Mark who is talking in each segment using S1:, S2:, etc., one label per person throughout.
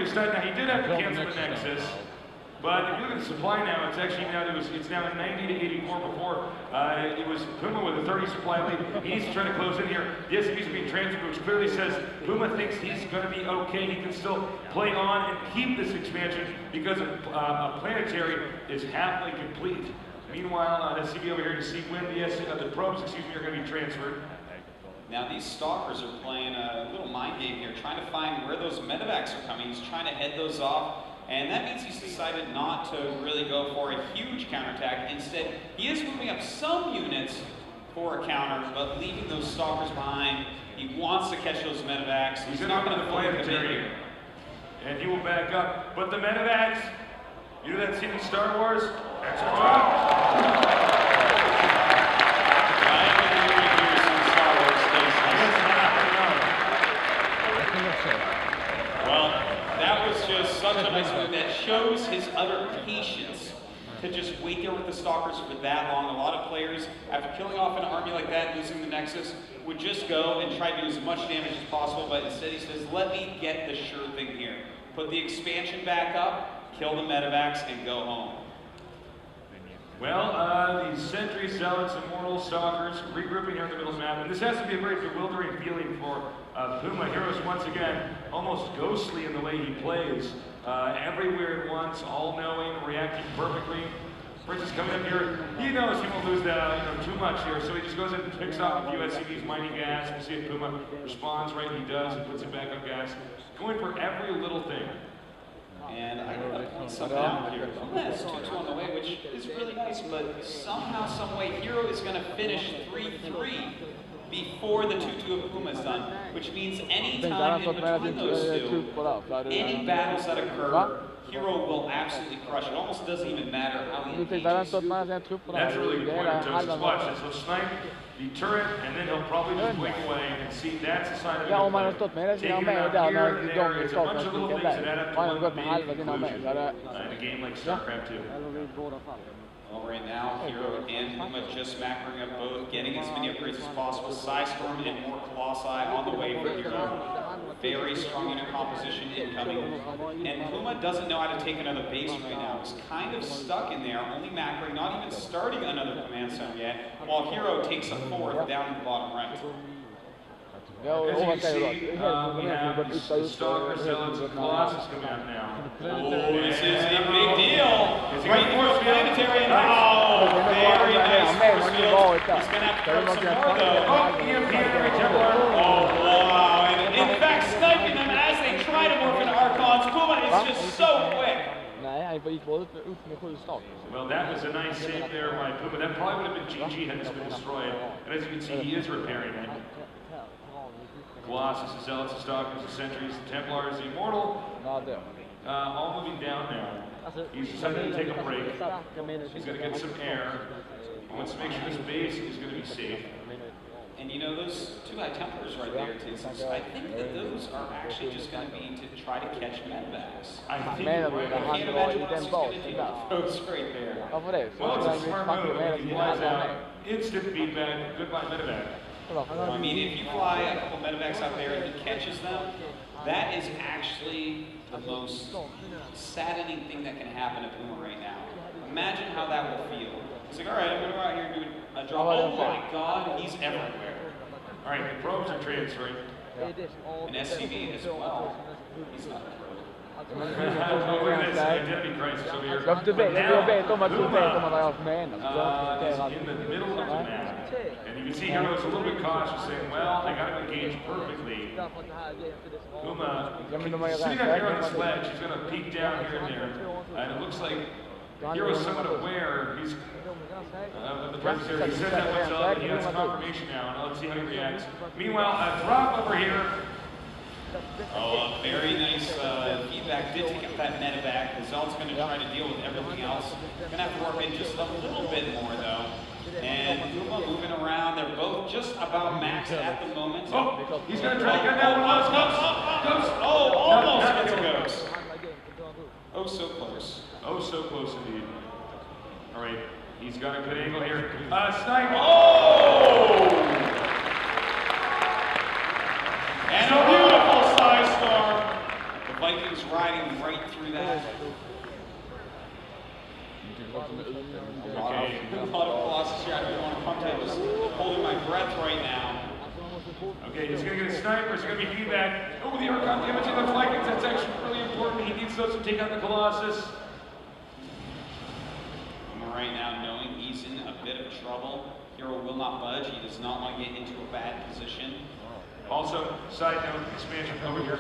S1: because now he did have to cancel the Nexus. But if you look at the supply now, it's actually now it's now 90 to 84 before. It was Puma with a 30 supply lead. He needs to try to close in here. The SCVs are being transferred, which clearly says Puma thinks he's going to be okay. He can still play on and keep this expansion because a planetary is halfway complete. Meanwhile, SCV over here to see when the probes, are going to be transferred.
S2: Now these stalkers are playing a little mind game here, trying to find where those medevacs are coming. He's trying to head those off. And that means he's decided not to really go for a huge counterattack. Instead, he is moving up some units for a counter, but leaving those stalkers behind. He wants to catch those medevacs.
S1: He's not going to planetary, and he will back up. But the medevacs, you know that scene in Star Wars? That's
S2: such a nice move that shows his utter patience to just wait there with the stalkers for that long. A lot of players, after killing off an army like that, losing the Nexus, would just go and try to do as much damage as possible, but instead he says, let me get the sure thing here. Put the expansion back up, kill the medevacs, and go home.
S1: Well, the sentries, zealots, immortal, stalkers, regrouping here in the middle of the map, and this has to be a very bewildering feeling for Puma. Heroes, once again, almost ghostly in the way he plays. Everywhere at once, all-knowing, reacting perfectly. Prince is coming up here. He knows he won't lose that, too much here, so he just goes in and picks off a few SCVs, mining gas. We'll see if Puma responds right. He does. He puts it back on gas. Going for every little thing.
S2: And I gotta point something out here. Puma has 2-2 on the way, which is really nice, but somehow, some way, Hero is going to finish 3-3 before the 2-2 of Puma is done, which means any time in between those two, any battles that occur, Hero will absolutely crush it. Almost doesn't even matter how he engages.
S1: That's a really good point, Joseph. Watch this. He'll snipe the turret, and then he'll probably just wing away and see that's a sign of
S3: Ja, om man har stått med det sina med där när de
S1: startar
S3: stycken där. Man har gått med halva sina med.
S1: In a game like StarCraft 2.
S2: Well, right now, Hero and Puma just macroing up both, getting as many upgrades as possible. Psystorm and more Colossi on the way for Hero. Very strong unit composition incoming. And Puma doesn't know how to take another base right now. He's kind of stuck in there, only macroing, not even starting another command center yet, while Hero takes a fourth down in the bottom right.
S1: As you can see, we have the Stalkers, Zealots, and Colossus coming out now.
S2: Oh, this is a big deal. Right for Planetary. Oh, very nice force field. He's going to have to throw some more, though. Oh, wow. And in fact, sniping them as they try to morph into Archons. Puma is just so quick.
S1: Well, that was a nice save there by Puma. That probably would have been GG had this been destroyed. And as you can see, he is repairing it. Colossus, the Zealots, the Stalkers, the Sentries, the Templars, the Immortal, all moving down now. He's decided to take a break. He's going to get some air. He wants to make sure this base is going to be safe.
S2: And you know, those two High Templars right there, Tassus, I think that those are actually just going to be to try to catch medevacs.
S1: I think you're right.
S2: I can't imagine what else he's going to do. Those right there.
S1: Well, it's a smart move. He flies out. Instant feedback. Goodbye, medevac.
S2: I mean, if you fly a couple medevacs out there and he catches them, that is actually the most saddening thing that can happen to Puma right now. Imagine how that will feel. He's like, all right, I'm going to go out here and do a drop. Oh my God, he's everywhere.
S1: All right, the probes are transferring.
S2: An SCV as well. He's not a probe.
S1: Look at this identity crisis over here.
S3: Jag vet om att du vet om vad jag menar.
S1: In the middle of the map. And you can see Hero's a little bit cautious, saying, well, I got to engage perfectly. Puma, sitting up here on the sledge, he's going to peek down here and there. And it looks like Hero's somewhat aware. He's of the presence here. He said that once, he has confirmation now, and let's see how he reacts. Meanwhile, a drop over here.
S2: Oh, very nice feedback. Did take up that medevac. The Zealot's going to try to deal with everything else. Going to have to work in just a little bit more, though. And Puma moving around. They're both just about maxed at the moment.
S1: Oh, he's going to try to gun down one of those ghosts.
S2: Oh, almost gets a ghost. Oh, so close.
S1: Oh, so close indeed. All right, he's got a good angle here. Snipe. Oh! And a beautiful Psystorm. The
S2: Vikings riding right through that. A lot of Colossus here. I don't want to pump it. Just holding my breath right now.
S1: Okay, he's going to get a sniper. It's going to be feedback. Oh, the Archon damaging the Vikings. That's actually really important. He needs those to take out the Colossus.
S2: Right now, knowing he's in a bit of trouble, Hero will not budge. He does not want to get into a bad position.
S1: Also, side note, expansion over here.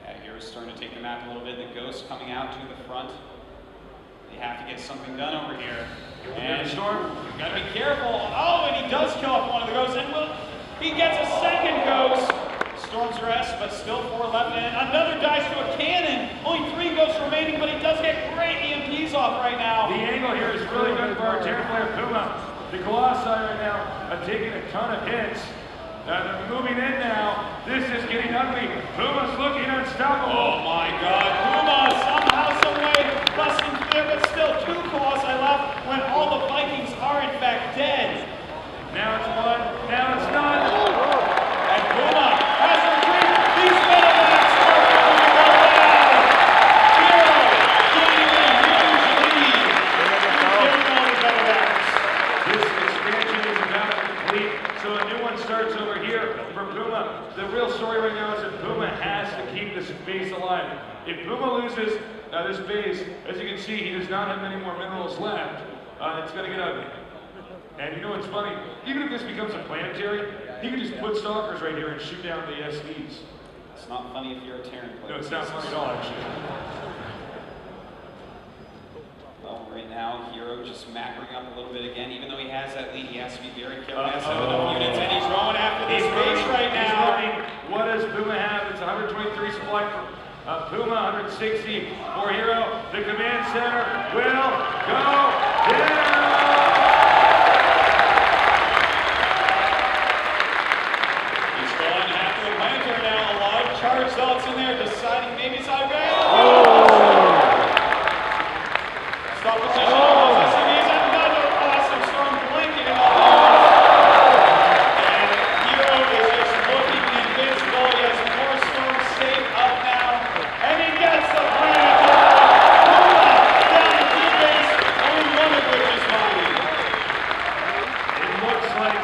S2: Yeah, Hero's starting to take the map a little bit. The Ghost coming out to the front. They have to get something done over here. And
S1: Storm,
S2: you gotta be careful. Oh, and he does kill off one of the Ghosts, and he gets a second Ghost. Storm's rest, but still 4 left, and another dice to a cannon. Only 3 Ghosts remaining, but he does get great EMPs off right now.
S1: the angle here is really good for our Terran player Puma. The Colossi right now are taking a ton of hits. They're moving in now. This is getting ugly. Puma's looking unstoppable.
S2: Oh my God, Puma somehow, some way busting through there, but still 2 Colossi left when all the Vikings are in fact dead.
S1: Now it's 1, now it's none.
S2: And Puma has a retreat. These medevacs are going to go down. Hero getting a huge lead. Getting all the medevacs.
S1: This expansion is about to complete, so a new one starts over here for Puma. The real story right now is that Puma has to keep this base alive. If Puma loses this base, as you can see, he does not have many more minerals left. It's going to get ugly. And you know what's funny? Even if this becomes a planetary, he can just put stalkers right here and shoot down the SVs.
S2: It's not funny if you're a Terran player.
S1: No, it's not funny at all, actually.
S2: Well, right now, Hero just macroing up a little bit again. Even though he has that lead, he has to be very careful. He has to have enough units, and he's going after this base right now.
S1: What does Puma have? It's 123 supply for Puma, 160 for Hero. The command center will go down.
S2: Charge zealots in there, deciding maybe it's out there. Stop position. SCVs and another awesome Storm blinking and all. And Hero is just looking invincible. He has more Storms safe up now. And he gets the planetary. Puma down to 2 base, only 1 of which is mine.
S1: It looks like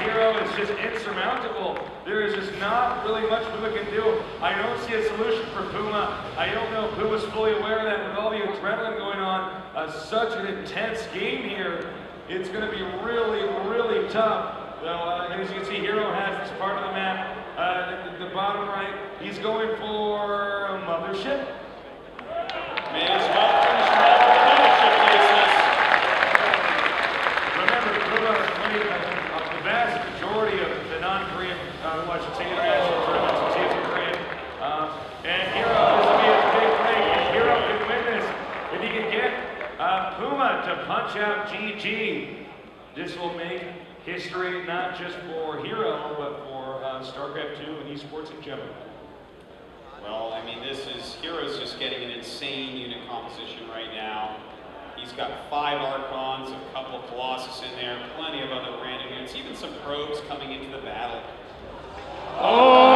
S1: Hero is just insurmountable. There is just not really much Puma can do. I don't see a solution for Puma. I don't know if Puma's fully aware of that with all the adrenaline going on. Such an intense game here. It's going to be really, really tough. As you can see, Hero has this part of the map. The bottom right, he's going for a mothership.
S2: May as well finish him off with the mothership cases.
S1: Remember, Puma is playing the vast majority of the non-Korean, I should say international tournaments, which is Korean. And Hero, this will be a big thing. If Hero can win this, if he can get Puma to punch out GG, this will make history not just for Hero, but for StarCraft 2 and esports in general.
S2: Well, I mean, Hero's just getting an insane unit composition right now. He's got 5 Archons, a couple Colossus in there, plenty of other random units, even some probes coming into the battle.
S1: Oh!